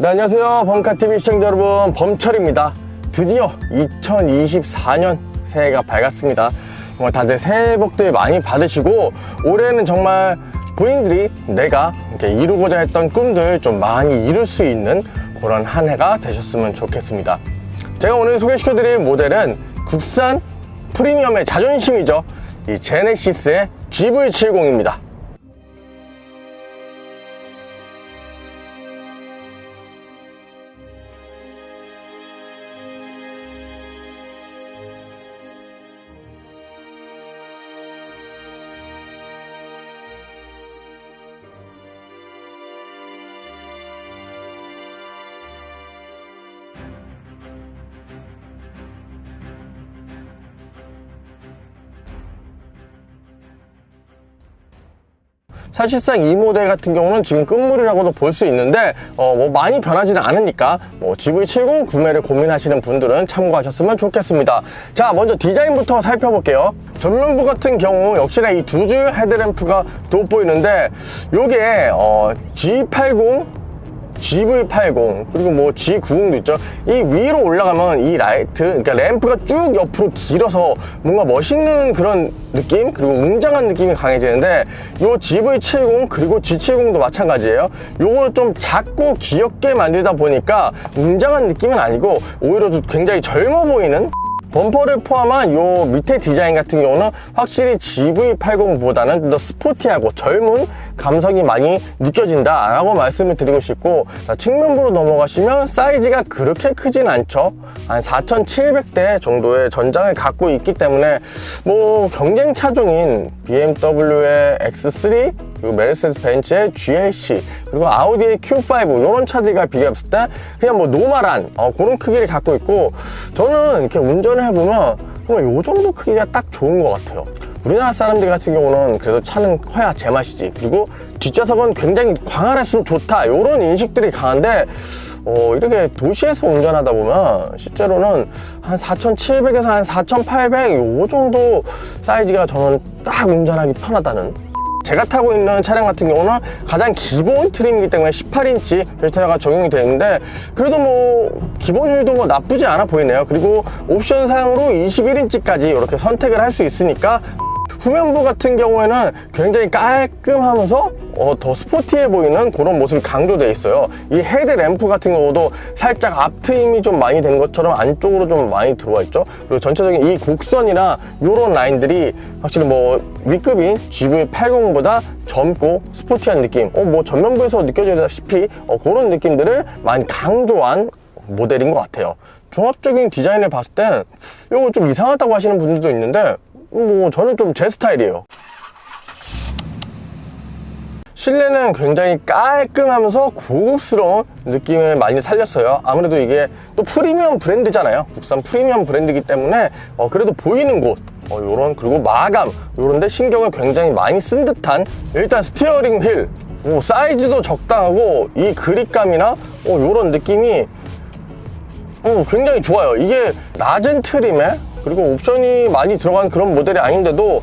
네, 안녕하세요. 범카TV 시청자 여러분, 범철입니다. 드디어 2024년 새해가 밝았습니다. 정말 다들 새해 복들 많이 받으시고, 올해는 정말 본인들이 내가 이렇게 이루고자 했던 꿈들 좀 많이 이룰 수 있는 그런 한 해가 되셨으면 좋겠습니다. 제가 오늘 소개시켜드릴 모델은 국산 프리미엄의 자존심이죠. 이 제네시스의 GV70입니다. 사실상 이 모델 같은 경우는 지금 끝물이라고도 볼 수 있는데 뭐 많이 변하지는 않으니까 GV70 구매를 고민하시는 분들은 참고하셨으면 좋겠습니다. 자, 먼저 디자인부터 살펴볼게요. 전면부 같은 경우 역시나 이 두 줄 헤드램프가 돋보이는데 요게 G80 GV80 그리고 뭐 G90도 있죠. 이 위로 올라가면 이 라이트, 그러니까 램프가 쭉 옆으로 길어서 뭔가 멋있는 그런 느낌, 그리고 웅장한 느낌이 강해지는데, 요 GV70 그리고 G70도 마찬가지예요. 요거를 좀 작고 귀엽게 만들다 보니까 웅장한 느낌은 아니고 오히려 굉장히 젊어 보이는, 범퍼를 포함한 요 밑에 디자인 같은 경우는 확실히 GV80보다는 좀 더 스포티하고 젊은 감성이 많이 느껴진다 라고 말씀을 드리고 싶고, 자, 측면부로 넘어가시면 사이즈가 그렇게 크진 않죠. 한 4700대 정도의 전장을 갖고 있기 때문에 뭐 경쟁 차종인 BMW의 X3 그리고 메르세데스 벤츠의 GLC 그리고 아우디의 Q5 이런 차들과 비교했을 때 그냥 뭐 노멀한 그런 크기를 갖고 있고, 저는 이렇게 운전을 해보면 정말 요 정도 크기가 딱 좋은 것 같아요. 우리나라 사람들 같은 경우는 그래도 차는 커야 제맛이지, 그리고 뒷좌석은 굉장히 광활할수록 좋다 이런 인식들이 강한데, 이렇게 도시에서 운전하다 보면 실제로는 한 4700에서 한 4800 요 정도 사이즈가 저는 딱 운전하기 편하다는, 제가 타고 있는 차량 같은 경우는 가장 기본 트림이기 때문에 18인치 벨트가 적용이 되어 있는데, 그래도 뭐 기본 휠도 뭐 나쁘지 않아 보이네요. 그리고 옵션상으로 21인치까지 이렇게 선택을 할 수 있으니까, 후면부 같은 경우에는 굉장히 깔끔하면서 더 스포티해 보이는 그런 모습이 강조되어 있어요. 이 헤드램프 같은 경우도 살짝 앞트임이 좀 많이 된 것처럼 안쪽으로 좀 많이 들어와 있죠. 그리고 전체적인 이 곡선이나 이런 라인들이 확실히 뭐 윗급인 GV80보다 젊고 스포티한 느낌, 뭐 전면부에서 느껴지다시피 그런 느낌들을 많이 강조한 모델인 것 같아요. 종합적인 디자인을 봤을 땐 이거 좀 이상하다고 하시는 분들도 있는데, 뭐 저는 좀 제 스타일이에요. 실내는 굉장히 깔끔하면서 고급스러운 느낌을 많이 살렸어요. 아무래도 이게 또 프리미엄 브랜드잖아요. 국산 프리미엄 브랜드이기 때문에 그래도 보이는 곳 요런, 그리고 마감 요런데 신경을 굉장히 많이 쓴 듯한, 일단 스티어링 휠 사이즈도 적당하고 이 그립감이나 요런 느낌이 굉장히 좋아요. 이게 낮은 트림에 그리고 옵션이 많이 들어간 그런 모델이 아닌데도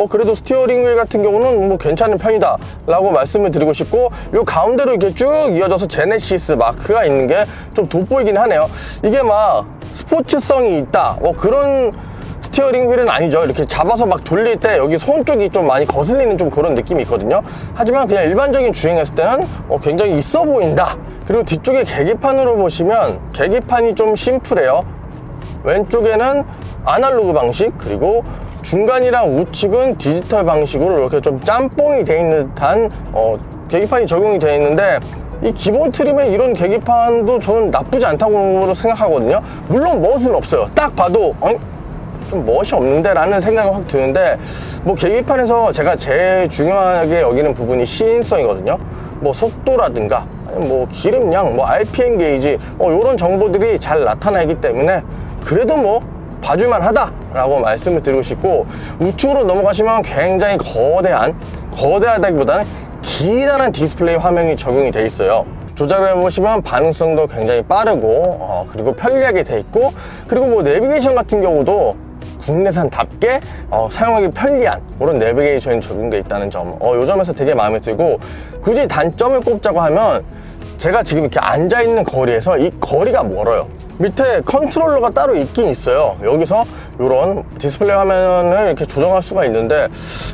그래도 스티어링 휠 같은 경우는 뭐 괜찮은 편이다 라고 말씀을 드리고 싶고, 요 가운데로 이렇게 쭉 이어져서 제네시스 마크가 있는 게 좀 돋보이긴 하네요. 이게 막 스포츠성이 있다 그런 스티어링 휠은 아니죠. 이렇게 잡아서 막 돌릴 때 여기 손 쪽이 좀 많이 거슬리는 좀 그런 느낌이 있거든요. 하지만 그냥 일반적인 주행했을 때는 굉장히 있어 보인다. 그리고 뒤쪽에 계기판으로 보시면 계기판이 좀 심플해요. 왼쪽에는 아날로그 방식, 그리고 중간이랑 우측은 디지털 방식으로 이렇게 좀 짬뽕이 되어 있는 듯한 계기판이 적용이 되어 있는데, 이 기본 트림에 이런 계기판도 저는 나쁘지 않다고 생각하거든요. 물론 멋은 없어요. 딱 봐도 좀 멋이 없는데 라는 생각이 확 드는데, 뭐 계기판에서 제가 제일 중요하게 여기는 부분이 시인성이거든요. 뭐 속도라든가 아니면 뭐 기름량, 뭐 RPM 게이지 이런 정보들이 잘 나타나기 때문에 그래도 뭐 봐줄만 하다 라고 말씀을 드리고 싶고, 우측으로 넘어가시면 굉장히 거대하다기보다는 기다란 디스플레이 화면이 적용이 돼 있어요. 조작을 해보시면 반응성도 굉장히 빠르고 그리고 편리하게 돼 있고, 그리고 뭐 내비게이션 같은 경우도 국내산답게 사용하기 편리한 그런 내비게이션이 적용되어 있다는 점, 이 점에서 되게 마음에 들고, 굳이 단점을 꼽자고 하면 제가 지금 이렇게 앉아있는 거리에서 이 거리가 멀어요. 밑에 컨트롤러가 따로 있긴 있어요. 여기서 이런 디스플레이 화면을 이렇게 조정할 수가 있는데,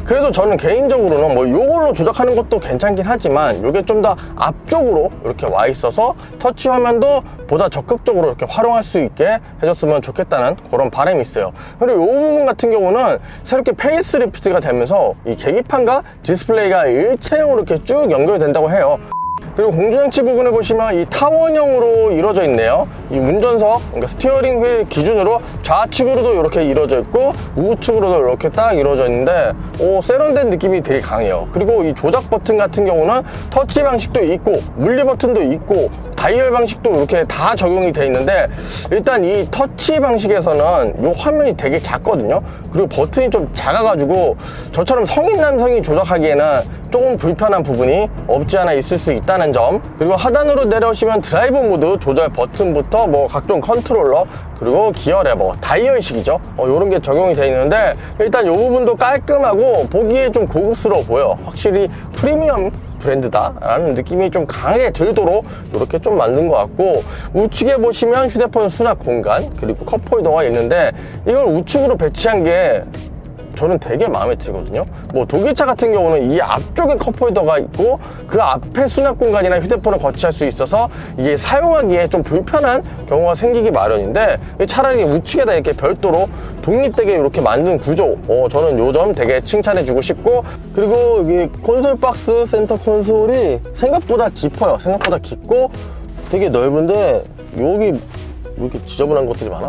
그래도 저는 개인적으로는 뭐 이걸로 조작하는 것도 괜찮긴 하지만 이게 좀 더 앞쪽으로 이렇게 와 있어서 터치 화면도 보다 적극적으로 이렇게 활용할 수 있게 해줬으면 좋겠다는 그런 바람이 있어요. 그리고 이 부분 같은 경우는 새롭게 페이스리프트가 되면서 이 계기판과 디스플레이가 일체형으로 이렇게 쭉 연결된다고 해요. 그리고 공조장치 부분을 보시면 이 타원형으로 이루어져 있네요. 이 운전석, 그러니까 스티어링 휠 기준으로 좌측으로도 이렇게 이루어져 있고 우측으로도 이렇게 딱 이루어져 있는데, 세련된 느낌이 되게 강해요. 그리고 이 조작 버튼 같은 경우는 터치 방식도 있고 물리 버튼도 있고 다이얼 방식도 이렇게 다 적용이 돼 있는데, 일단 이 터치 방식에서는 이 화면이 되게 작거든요. 그리고 버튼이 좀 작아가지고 저처럼 성인 남성이 조작하기에는 조금 불편한 부분이 없지 않아 있을 수 있다는 점. 그리고 하단으로 내려오시면 드라이브 모드 조절 버튼부터 뭐 각종 컨트롤러, 그리고 기어 레버, 다이얼식이죠. 이런 게 적용이 되어 있는데, 일단 이 부분도 깔끔하고 보기에 좀 고급스러워 보여. 확실히 프리미엄 브랜드다 라는 느낌이 좀 강하게 들도록 이렇게 좀 만든 것 같고, 우측에 보시면 휴대폰 수납 공간, 그리고 컵홀더가 있는데, 이걸 우측으로 배치한 게 저는 되게 마음에 들거든요. 뭐 독일차 같은 경우는 이 앞쪽에 컵홀더가 있고 그 앞에 수납 공간이나 휴대폰을 거치할 수 있어서 이게 사용하기에 좀 불편한 경우가 생기기 마련인데, 차라리 우측에다 이렇게 별도로 독립되게 이렇게 만든 구조, 저는 요 점 되게 칭찬해 주고 싶고, 그리고 여기 콘솔 박스 센터 콘솔이 생각보다 깊어요. 생각보다 깊고 되게 넓은데 여기 왜 이렇게 지저분한 것들이 많아?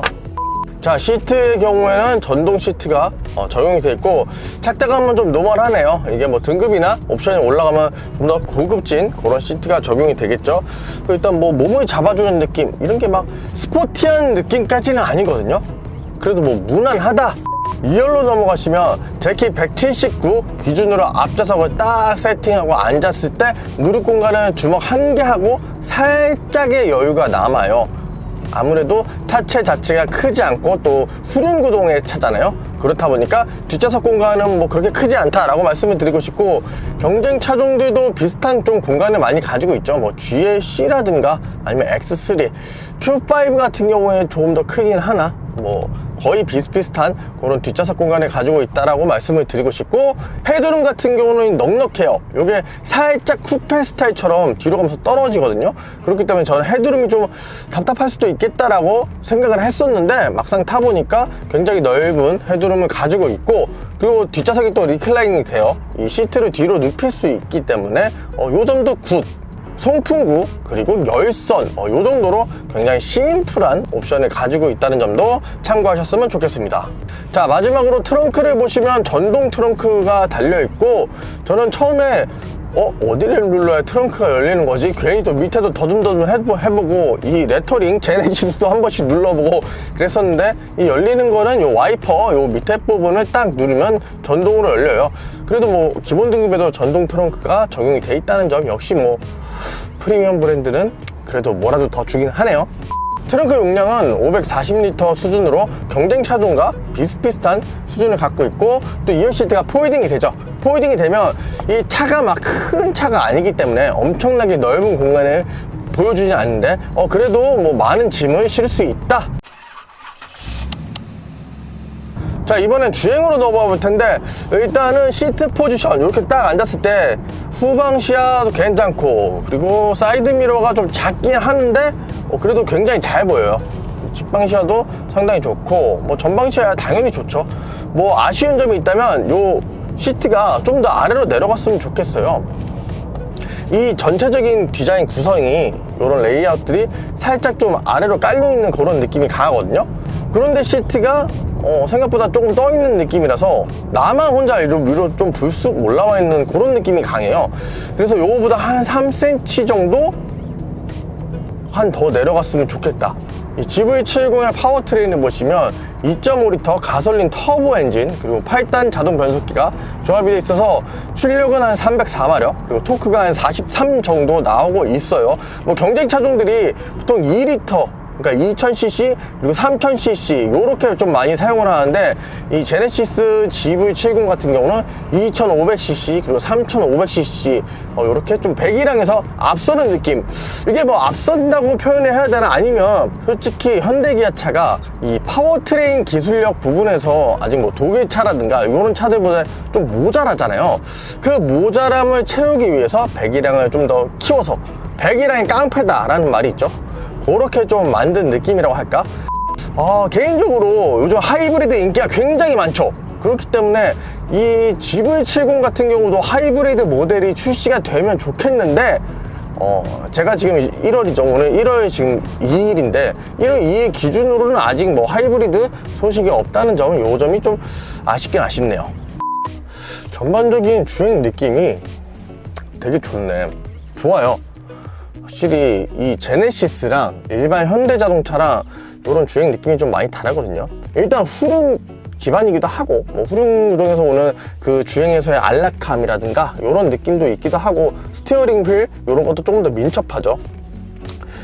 자, 시트의 경우에는 전동 시트가 적용이 되어 있고, 착장감은 좀 노멀하네요. 이게 뭐 등급이나 옵션이 올라가면 좀 더 고급진 그런 시트가 적용이 되겠죠. 일단 뭐 몸을 잡아주는 느낌, 이런 게 막 스포티한 느낌까지는 아니거든요. 그래도 뭐 무난하다. 2열로 넘어가시면 제 키 179 기준으로 앞좌석을 딱 세팅하고 앉았을 때 무릎 공간은 주먹 한 개 하고 살짝의 여유가 남아요. 아무래도 차체 자체가 크지 않고 또 후륜 구동의 차잖아요. 그렇다 보니까 뒷좌석 공간은 뭐 그렇게 크지 않다라고 말씀을 드리고 싶고, 경쟁 차종들도 비슷한 좀 공간을 많이 가지고 있죠. 뭐 GLC라든가 아니면 X3, Q5 같은 경우에 조금 더 크긴 하나, 뭐 거의 비슷비슷한 그런 뒷좌석 공간을 가지고 있다라고 말씀을 드리고 싶고, 헤드룸 같은 경우는 넉넉해요. 이게 살짝 쿠페 스타일처럼 뒤로 가면서 떨어지거든요. 그렇기 때문에 저는 헤드룸이 좀 답답할 수도 있겠다라고 생각을 했었는데, 막상 타보니까 굉장히 넓은 헤드룸을 가지고 있고, 그리고 뒷좌석이 또 리클라이닝이 돼요. 이 시트를 뒤로 눕힐 수 있기 때문에 요 점도 굿. 송풍구, 그리고 열선, 요 정도로 굉장히 심플한 옵션을 가지고 있다는 점도 참고하셨으면 좋겠습니다. 자, 마지막으로 트렁크를 보시면 전동 트렁크가 달려있고, 저는 처음에 어디를 눌러야 트렁크가 열리는 거지? 괜히 또 밑에도 더듬더듬 해보고, 이 레터링 제네시스도 한 번씩 눌러보고 그랬었는데, 이 열리는 거는 요 와이퍼 요 밑에 부분을 딱 누르면 전동으로 열려요. 그래도 뭐 기본 등급에도 전동 트렁크가 적용이 돼 있다는 점, 역시 뭐 프리미엄 브랜드는 그래도 뭐라도 더 주긴 하네요. 트렁크 용량은 540리터 수준으로 경쟁 차종과 비슷비슷한 수준을 갖고 있고, 또 2열 시트가 포이딩이 되죠. 포이딩이 되면 이 차가 막 큰 차가 아니기 때문에 엄청나게 넓은 공간을 보여주진 않는데, 그래도 뭐 많은 짐을 실 수 있다. 자, 이번엔 주행으로 넘어가 볼 텐데, 일단은 시트 포지션 이렇게 딱 앉았을 때 후방 시야도 괜찮고, 그리고 사이드 미러가 좀 작긴 하는데 그래도 굉장히 잘 보여요. 직방 시야도 상당히 좋고, 뭐 전방 시야 당연히 좋죠. 뭐 아쉬운 점이 있다면 요 시트가 좀 더 아래로 내려갔으면 좋겠어요. 이 전체적인 디자인 구성이, 이런 레이아웃들이 살짝 좀 아래로 깔려 있는 그런 느낌이 강하거든요. 그런데 시트가 생각보다 조금 떠 있는 느낌이라서 나만 혼자 위로 좀 불쑥 올라와 있는 그런 느낌이 강해요. 그래서 요거보다 한 3cm 정도 더 내려갔으면 좋겠다. 이 GV70의 파워트레인을 보시면 2.5L 가솔린 터보 엔진, 그리고 8단 자동 변속기가 조합이 되어 있어서 출력은 한 304마력, 그리고 토크가 한 43 정도 나오고 있어요. 뭐 경쟁 차종들이 보통 2L 그러니까 2000cc 그리고 3000cc 요렇게 좀 많이 사용을 하는데, 이 제네시스 GV70 같은 경우는 2500cc 그리고 3500cc 요렇게 좀 배기량에서 앞서는 느낌. 이게 뭐 앞선다고 표현을 해야 되나, 아니면 솔직히 현대기아차가 이 파워트레인 기술력 부분에서 아직 뭐 독일차라든가 이런 차들보다 좀 모자라잖아요. 그 모자람을 채우기 위해서 배기량을 좀 더 키워서, 배기량이 깡패다 라는 말이 있죠. 그렇게 좀 만든 느낌이라고 할까? 개인적으로 요즘 하이브리드 인기가 굉장히 많죠. 그렇기 때문에 이 GV70 같은 경우도 하이브리드 모델이 출시가 되면 좋겠는데, 제가 지금 1월이죠. 오늘 1월 지금 2일인데 1월 2일 기준으로는 아직 뭐 하이브리드 소식이 없다는 점은, 요 점이 좀 아쉽긴 아쉽네요. 전반적인 주행 느낌이 되게 좋아요. 확실히 이 제네시스랑 일반 현대자동차랑 이런 주행 느낌이 좀 많이 다르거든요. 일단 후륜 기반이기도 하고, 뭐 후륜구동에서 오는 그 주행에서의 안락함이라든가 이런 느낌도 있기도 하고, 스티어링 휠 이런 것도 조금 더 민첩하죠.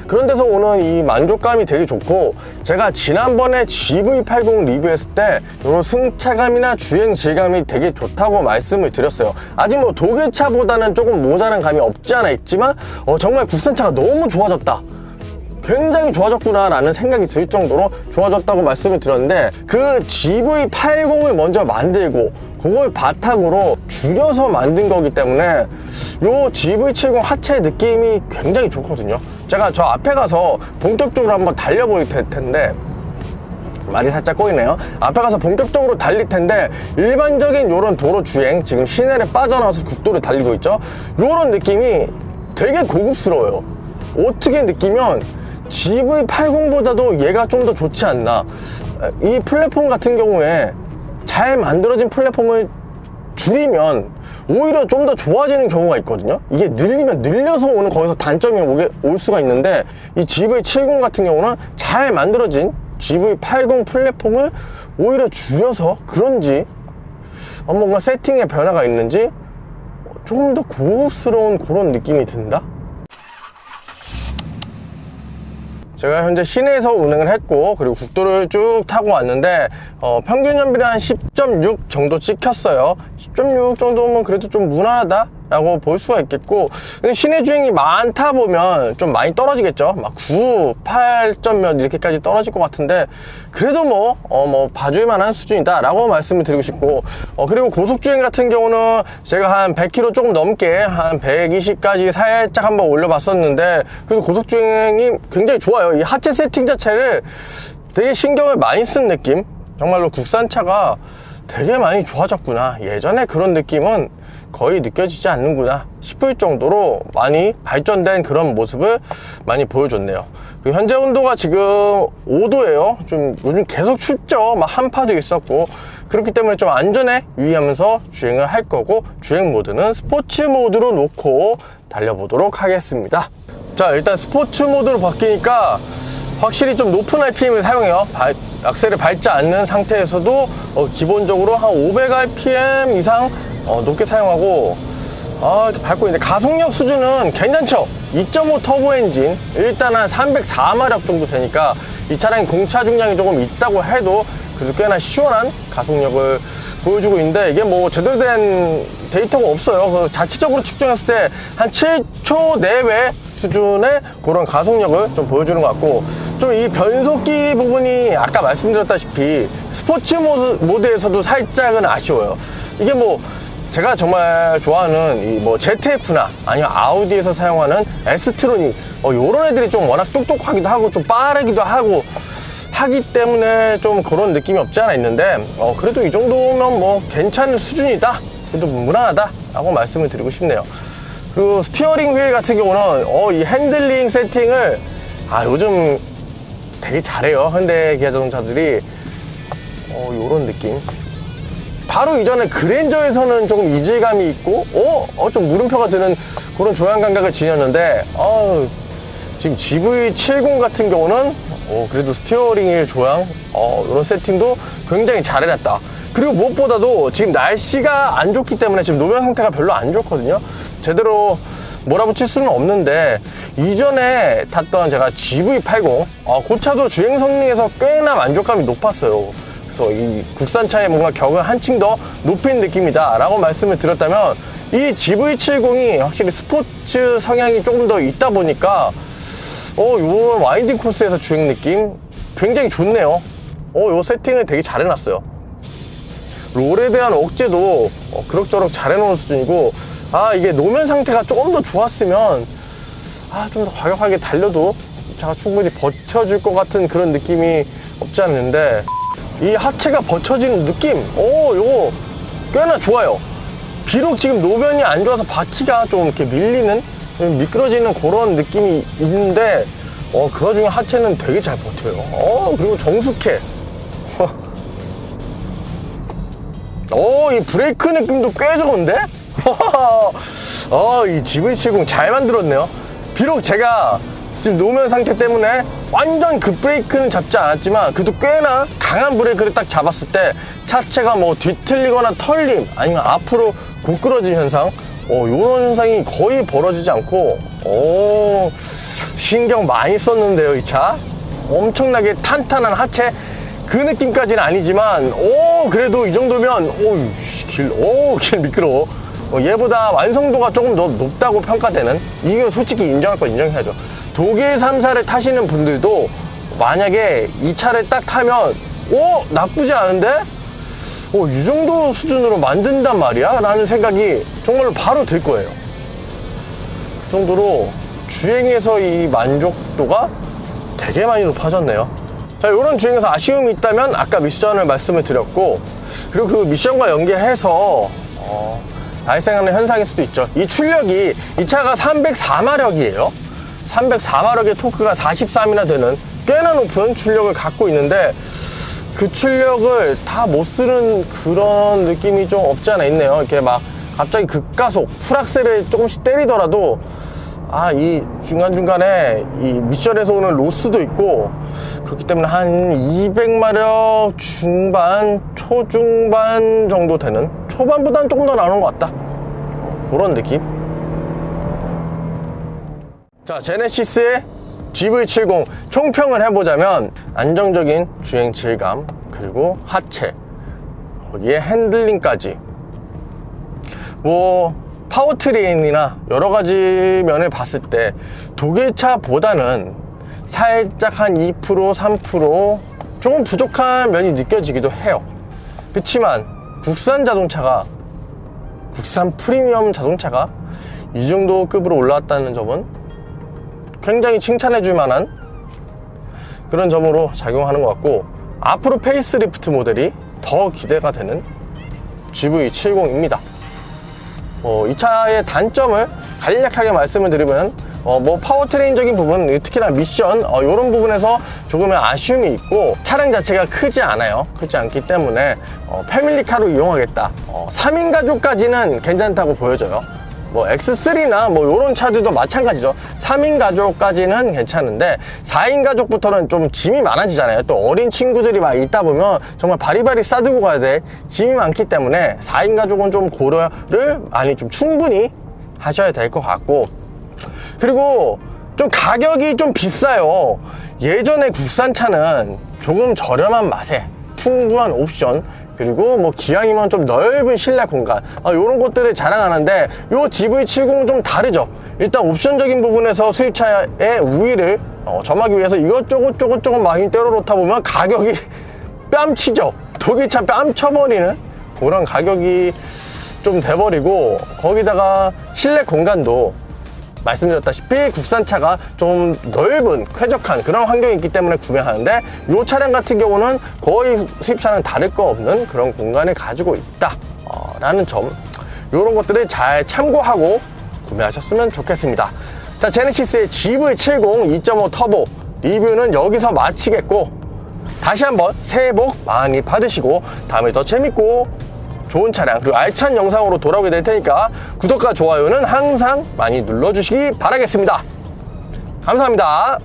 그런 데서 오는 이 만족감이 되게 좋고, 제가 지난번에 GV80 리뷰했을 때 이런 승차감이나 주행 질감이 되게 좋다고 말씀을 드렸어요. 아직 뭐 독일차보다는 조금 모자란 감이 없지 않아 있지만 정말 국산차가 너무 좋아졌다, 굉장히 좋아졌구나 라는 생각이 들 정도로 좋아졌다고 말씀을 드렸는데, 그 GV80을 먼저 만들고 그걸 바탕으로 줄여서 만든 거기 때문에 요 GV70 하체 느낌이 굉장히 좋거든요. 제가 저 앞에 가서 본격적으로 한번 달려볼 텐데, 말이 살짝 꼬이네요. 앞에 가서 본격적으로 달릴 텐데, 일반적인 요런 도로 주행, 지금 시내를 빠져나와서 국도를 달리고 있죠. 요런 느낌이 되게 고급스러워요. 어떻게 느끼면 GV80보다도 얘가 좀 더 좋지 않나. 이 플랫폼 같은 경우에 잘 만들어진 플랫폼을 줄이면 오히려 좀 더 좋아지는 경우가 있거든요. 이게 늘리면 늘려서 오는, 거기서 단점이 올 수가 있는데, 이 GV70 같은 경우는 잘 만들어진 GV80 플랫폼을 오히려 줄여서 그런지 뭔가 세팅에 변화가 있는지 조금 더 고급스러운 그런 느낌이 든다? 제가 현재 시내에서 운행을 했고, 그리고 국도를 쭉 타고 왔는데 평균 연비를 한 10.6 정도 찍혔어요. 10.6 정도면 그래도 좀 무난하다 라고 볼 수가 있겠고, 시내 주행이 많다 보면 좀 많이 떨어지겠죠. 막 9, 8점 몇 이렇게까지 떨어질 것 같은데, 그래도 뭐 봐줄 만한 수준이다 라고 말씀을 드리고 싶고, 그리고 고속주행 같은 경우는 제가 한 100km 조금 넘게 한 120까지 살짝 한번 올려봤었는데, 그래서 고속주행이 굉장히 좋아요. 이 하체 세팅 자체를 되게 신경을 많이 쓴 느낌? 정말로 국산차가 되게 많이 좋아졌구나, 예전에 그런 느낌은 거의 느껴지지 않는구나 싶을 정도로 많이 발전된 그런 모습을 많이 보여줬네요. 그리고 현재 온도가 지금 5도예요. 좀 요즘 계속 춥죠. 막 한파도 있었고, 그렇기 때문에 좀 안전에 유의하면서 주행을 할 거고, 주행 모드는 스포츠 모드로 놓고 달려보도록 하겠습니다. 자, 일단 스포츠 모드로 바뀌니까 확실히 좀 높은 RPM을 사용해요. 악셀을 밟지 않는 상태에서도 기본적으로 한 500rpm 이상 높게 사용하고, 이렇게 밟고 있는데, 가속력 수준은 괜찮죠. 2.5 터보 엔진, 일단 한 304마력 정도 되니까 이 차량이 공차 중량이 조금 있다고 해도 그래도 꽤나 시원한 가속력을 보여주고 있는데, 이게 뭐 제대로 된 데이터가 없어요. 그래서 자체적으로 측정했을 때 한 7초 내외 수준의 그런 가속력을 좀 보여주는 것 같고, 좀 이 변속기 부분이 아까 말씀드렸다시피 스포츠 모드에서도 살짝은 아쉬워요. 이게 뭐 제가 정말 좋아하는 이 뭐 ZF나 아니면 아우디에서 사용하는 S트로닉, 요런 애들이 좀 워낙 똑똑하기도 하고 좀 빠르기도 하고 하기 때문에 좀 그런 느낌이 없지 않아 있는데, 그래도 이 정도면 뭐 괜찮은 수준이다, 그래도 무난하다 라고 말씀을 드리고 싶네요. 그리고 스티어링 휠 같은 경우는 이 핸들링 세팅을 요즘 되게 잘해요. 현대 기아 자동차들이 요런 느낌. 바로 이전에 그랜저에서는 조금 이질감이 있고 좀 물음표가 드는 그런 조향 감각을 지녔는데, 지금 GV70 같은 경우는 그래도 스티어링 휠 조향 이런 세팅도 굉장히 잘 해놨다. 그리고 무엇보다도 지금 날씨가 안 좋기 때문에 지금 노면 상태가 별로 안 좋거든요. 제대로 몰아붙일 수는 없는데, 이전에 탔던 제가 GV80, 그 차도 주행 성능에서 꽤나 만족감이 높았어요. 그래서 이 국산차에 뭔가 격을 한층 더 높인 느낌이다 라고 말씀을 드렸다면, 이 GV70이 확실히 스포츠 성향이 조금 더 있다 보니까 요 와인딩 코스에서 주행 느낌 굉장히 좋네요. 요 세팅을 되게 잘 해놨어요. 롤에 대한 억제도 그럭저럭 잘 해놓은 수준이고, 이게 노면 상태가 조금 더 좋았으면 좀 더 과격하게 달려도 차가 충분히 버텨줄 것 같은 그런 느낌이 없지 않는데, 이 하체가 버텨지는 느낌, 요거 꽤나 좋아요. 비록 지금 노면이 안 좋아서 바퀴가 좀 이렇게 밀리는, 미끄러지는 그런 느낌이 있는데, 그 와중에 하체는 되게 잘 버텨요. 그리고 정숙해. 이 브레이크 느낌도 꽤 좋은데? 이 GV70 잘 만들었네요. 비록 제가 지금 노면 상태 때문에 완전 급브레이크는 잡지 않았지만, 그래도 꽤나 강한 브레이크를 딱 잡았을 때 차체가 뭐 뒤틀리거나 털림, 아니면 앞으로 고꾸러짐 현상, 요런 현상이 거의 벌어지지 않고, 신경 많이 썼는데요, 이 차. 엄청나게 탄탄한 하체, 그 느낌까지는 아니지만, 그래도 이 정도면, 길 미끄러워. 얘보다 완성도가 조금 더 높다고 평가되는, 이게 솔직히 인정할 거 인정해야죠. 독일 3사를 타시는 분들도 만약에 이 차를 딱 타면, 나쁘지 않은데? 이 정도 수준으로 만든단 말이야? 라는 생각이 정말로 바로 들 거예요. 그 정도로 주행에서 이 만족도가 되게 많이 높아졌네요. 자, 이런 주행에서 아쉬움이 있다면 아까 미션을 말씀을 드렸고, 그리고 그 미션과 연계해서 발생하는 현상일 수도 있죠. 이 출력이, 이 차가 304마력이에요 304마력의 토크가 43이나 되는 꽤나 높은 출력을 갖고 있는데, 그 출력을 다 못 쓰는 그런 느낌이 좀 없지 않아 있네요. 이렇게 막 갑자기 급가속, 풀악셀을 조금씩 때리더라도 이 중간중간에 이 미션에서 오는 로스도 있고, 그렇기 때문에 한 200마력 중반, 초중반 정도 되는, 초반보다는 조금 더 나오는 것 같다, 그런 느낌. 자, 제네시스의 GV70 총평을 해보자면, 안정적인 주행 질감, 그리고 하체, 거기에 핸들링까지, 파워트레인이나 여러가지 면을 봤을 때 독일차보다는 살짝 한 2%, 3% 조금 부족한 면이 느껴지기도 해요. 그렇지만 국산 자동차가, 국산 프리미엄 자동차가 이 정도 급으로 올라왔다는 점은 굉장히 칭찬해 줄 만한 그런 점으로 작용하는 것 같고, 앞으로 페이스리프트 모델이 더 기대가 되는 GV70입니다. 이 차의 단점을 간략하게 말씀을 드리면, 파워트레인적인 부분, 특히나 미션, 이런 부분에서 조금의 아쉬움이 있고, 차량 자체가 크지 않아요. 크지 않기 때문에 패밀리카로 이용하겠다, 3인 가족까지는 괜찮다고 보여져요. X3나 이런 차들도 마찬가지죠. 3인 가족까지는 괜찮은데 4인 가족부터는 좀 짐이 많아지잖아요. 또 어린 친구들이 막 있다 보면 정말 바리바리 싸들고 가야 돼. 짐이 많기 때문에 4인 가족은 좀 고려를 좀 충분히 하셔야 될 것 같고, 그리고 좀 가격이 좀 비싸요. 예전에 국산차는 조금 저렴한 맛에 풍부한 옵션, 그리고 기왕이면 좀 넓은 실내 공간, 이런 것들을 자랑하는데, 요 GV70은 좀 다르죠. 일단 옵션적인 부분에서 수입차의 우위를 점하기 위해서 이것저것 많이 때려놓다 보면 가격이 뺨치죠. 독일차 뺨쳐버리는 그런 가격이 좀 돼버리고, 거기다가 실내 공간도 말씀드렸다시피 국산차가 좀 넓은 쾌적한 그런 환경이 있기 때문에 구매하는데, 이 차량 같은 경우는 거의 수입차랑 다를 거 없는 그런 공간을 가지고 있다 라는 점, 이런 것들을 잘 참고하고 구매하셨으면 좋겠습니다. 자, 제네시스의 GV70 2.5 터보 리뷰는 여기서 마치겠고, 다시 한번 새해 복 많이 받으시고 다음에 더 재밌고 좋은 차량, 그리고 알찬 영상으로 돌아오게 될 테니까 구독과 좋아요는 항상 많이 눌러주시기 바라겠습니다. 감사합니다.